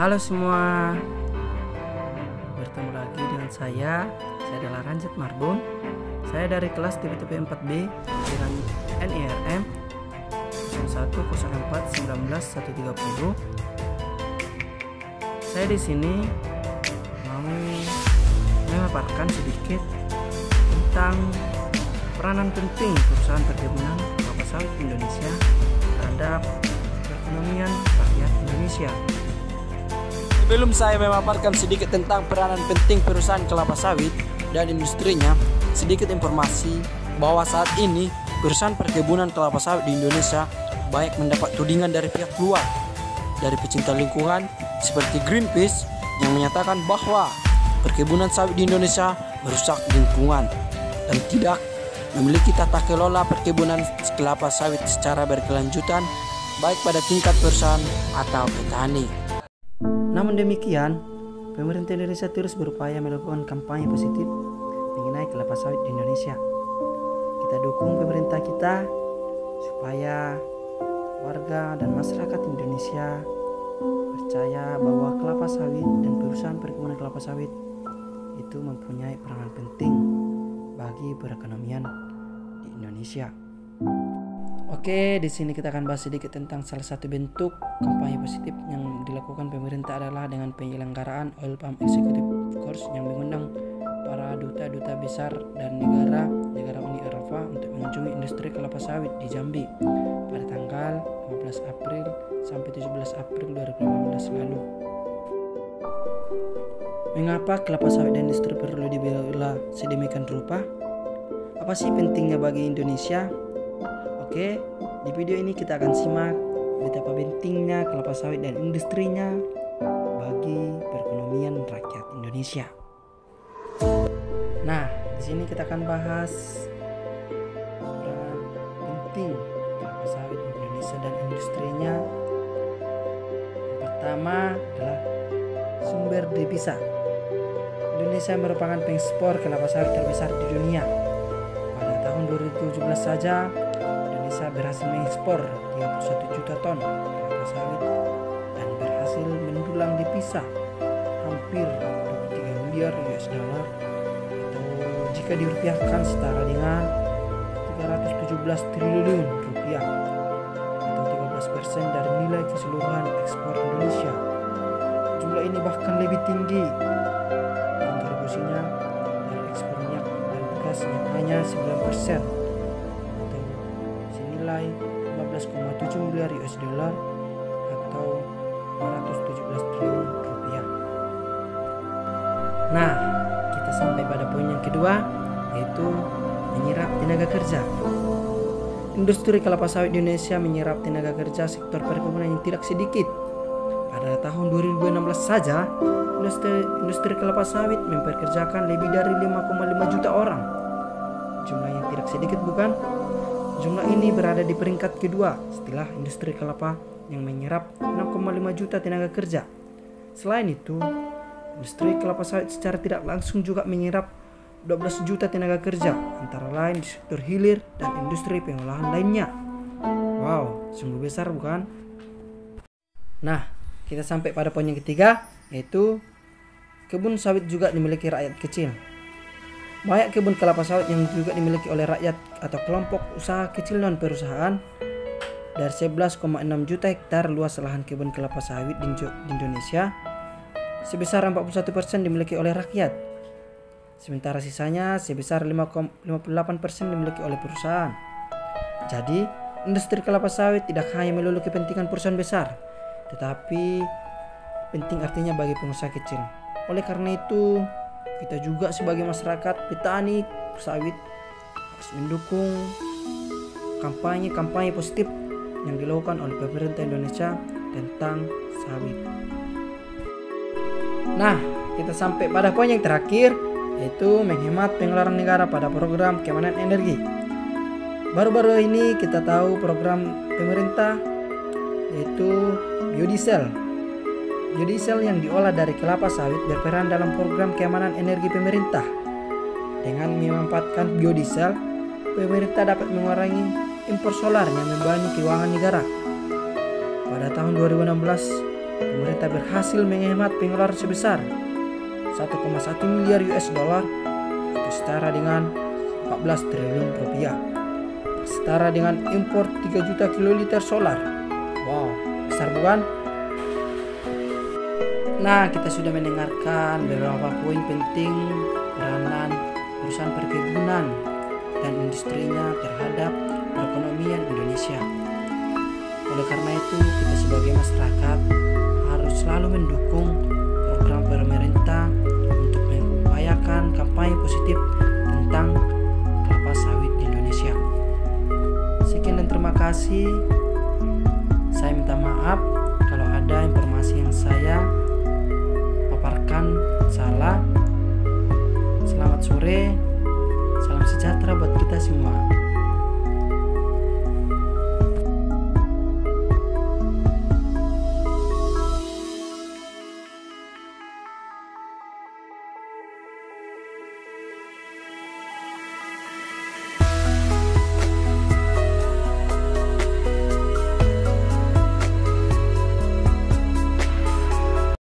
Halo semua, bertemu lagi dengan saya adalah Ranjit Marbun. Saya dari kelas TPTP 4B dengan NIRM 0104191130. Saya di sini mau memaparkan sedikit tentang peranan penting perusahaan perkebunan kelapa sawit Indonesia terhadap perekonomian rakyat Indonesia. Sebelum saya memaparkan sedikit tentang peranan penting perusahaan kelapa sawit dan industrinya, sedikit informasi bahwa saat ini perusahaan perkebunan kelapa sawit di Indonesia banyak mendapat tudingan dari pihak luar, dari pecinta lingkungan seperti Greenpeace yang menyatakan bahwa perkebunan sawit di Indonesia merusak lingkungan dan tidak memiliki tata kelola perkebunan kelapa sawit secara berkelanjutan baik pada tingkat perusahaan atau petani. Namun demikian, pemerintah Indonesia terus berupaya melakukan kampanye positif mengenai kelapa sawit di Indonesia. Kita dukung pemerintah kita supaya warga dan masyarakat Indonesia percaya bahwa kelapa sawit dan perusahaan perkebunan kelapa sawit itu mempunyai peranan penting bagi perekonomian di Indonesia. Oke, di sini kita akan bahas sedikit tentang salah satu bentuk kampanye positif yang dilakukan pemerintah adalah dengan penyelenggaraan Oil Palm Executive Course yang mengundang para duta-duta besar dan negara Uni Eropa untuk mengunjungi industri kelapa sawit di Jambi pada tanggal 15 April sampai 17 April 2015 lalu. Mengapa kelapa sawit dan industri perlu dibela sedemikian rupa? Apa sih pentingnya bagi Indonesia? Oke, di video ini kita akan simak betapa pentingnya kelapa sawit dan industrinya bagi perekonomian rakyat Indonesia. Nah, di sini kita akan bahas peran penting kelapa sawit Indonesia dan industrinya. Yang pertama adalah sumber devisa. Indonesia merupakan pengekspor kelapa sawit terbesar di dunia. Pada tahun 2017 saja Indonesia berhasil mengekspor 31 juta ton kelapa sawit dan berhasil mendulang devisa hampir 23 miliar US dollar, atau jika dirupiahkan setara dengan 317 triliun rupiah atau 13% dari nilai keseluruhan ekspor Indonesia. Jumlah ini bahkan lebih tinggi kontribusinya dari ekspor minyak dan gas yang hanya 9%. Nilai 15,7 miliar US dollar atau 217 triliun rupiah. Nah, kita sampai pada poin yang kedua, yaitu menyerap tenaga kerja. Industri kelapa sawit di Indonesia menyerap tenaga kerja sektor perkebunan yang tidak sedikit. Pada tahun 2016 saja, industri kelapa sawit mempekerjakan lebih dari 5,5 juta orang. Jumlah yang tidak sedikit, bukan? Jumlah ini berada di peringkat kedua setelah industri kelapa yang menyerap 6,5 juta tenaga kerja. Selain itu, industri kelapa sawit secara tidak langsung juga menyerap 12 juta tenaga kerja, antara lain di sektor hilir dan industri pengolahan lainnya. Wow, sungguh besar, bukan? Nah, kita sampai pada poin yang ketiga, yaitu kebun sawit juga dimiliki rakyat kecil. Banyak kebun kelapa sawit yang juga dimiliki oleh rakyat atau kelompok usaha kecil non perusahaan. Dari 11,6 juta hektar luas lahan kebun kelapa sawit di Indonesia, sebesar 41% dimiliki oleh rakyat. Sementara sisanya sebesar 58% dimiliki oleh perusahaan. Jadi, industri kelapa sawit tidak hanya melulu kepentingan perusahaan besar, tetapi penting artinya bagi pengusaha kecil. Oleh karena itu, kita juga sebagai masyarakat petani sawit harus mendukung kampanye positif yang dilakukan oleh pemerintah Indonesia tentang sawit. Nah, kita sampai pada poin yang terakhir, yaitu menghemat pengeluaran negara pada program keamanan energi. Baru-baru ini kita tahu program pemerintah yaitu biodiesel. Biodiesel yang diolah dari kelapa sawit berperan dalam program keamanan energi pemerintah. Dengan memanfaatkan biodiesel, pemerintah dapat mengurangi impor solar yang membebani keuangan negara. Pada tahun 2016, pemerintah berhasil menghemat pengeluaran sebesar 1,1 miliar US dollar atau setara dengan 14 triliun rupiah. Setara dengan impor 3 juta kiloliter solar. Wow, besar bukan? Nah, kita sudah mendengarkan beberapa poin penting peranan perusahaan perkebunan dan industrinya terhadap perekonomian Indonesia. Oleh karena itu, kita sebagai masyarakat harus selalu mendukung program pemerintah untuk mengupayakan kampanye positif tentang kelapa sawit di Indonesia. Sekian dan terima kasih. Saya minta maaf kalau ada informasi yang saya paparkan salah. Selamat sore, salam sejahtera buat kita semua.